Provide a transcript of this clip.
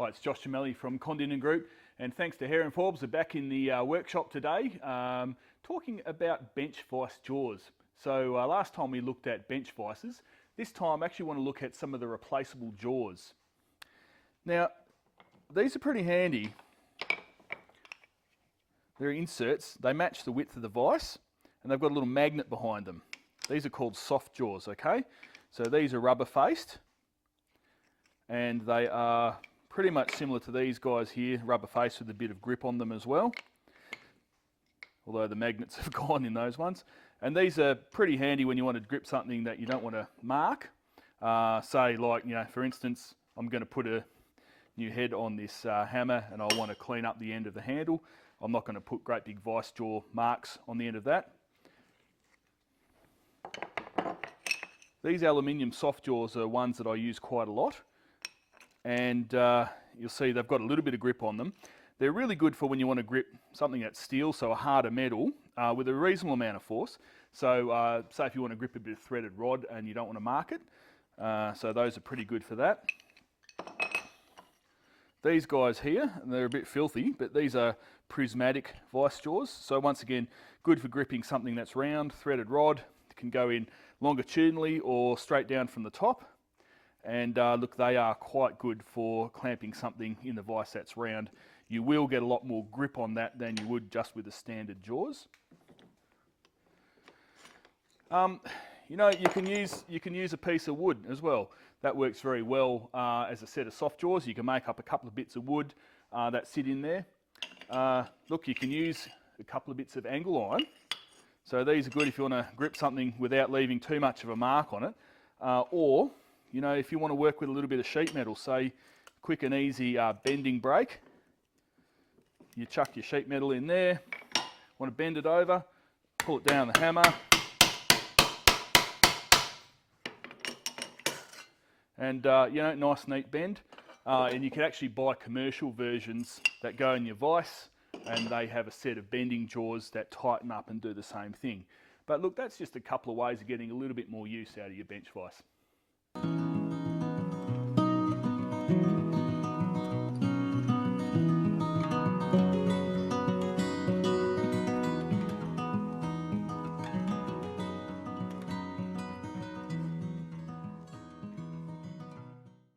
Hi, it's Josh Giumelli from Kondinin Group, and thanks to Hare and Forbes, we're back in the workshop today talking about bench vise jaws. So last time we looked at bench vices. This time I actually want to look at some of the replaceable jaws. Now, these are pretty handy. They're inserts. They match the width of the vise, and they've got a little magnet behind them. These are called soft jaws, okay? So these are rubber faced, and they are pretty much similar to these guys here, rubber faced with a bit of grip on them as well, although the magnets have gone in those ones. And these are pretty handy when you want to grip something that you don't want to mark. Say like, for instance, I'm going to put a new head on this hammer and I want to clean up the end of the handle. I'm not going to put great big vice jaw marks on the end of that. These aluminium soft jaws are ones that I use quite a lot, and you'll see they've got a little bit of grip on them. They're really good for when you want to grip something that's steel, so a harder metal, with a reasonable amount of force. So say if you want to grip a bit of threaded rod and you don't want to mark it, so those are pretty good for that. These guys here, they're a bit filthy, but these are Prismatic vice jaws. So once again, good for gripping something that's round, threaded rod. It can go in longitudinally or straight down from the top. And look, they are quite good for clamping something in the vise that's round. You will get a lot more grip on that than you would just with the standard jaws. You can use a piece of wood as well. That works very well as a set of soft jaws. You can make up a couple of bits of wood that sit in there. Look, you can use a couple of bits of angle iron. So these are good if you want to grip something without leaving too much of a mark on it. Or, if you want to work with a little bit of sheet metal, say quick and easy bending brake. You chuck your sheet metal in there, want to bend it over, pull it down the hammer, and nice neat bend. And you can actually buy commercial versions that go in your vise, and they have a set of bending jaws that tighten up and do the same thing. But look, that's just a couple of ways of getting a little bit more use out of your bench vise.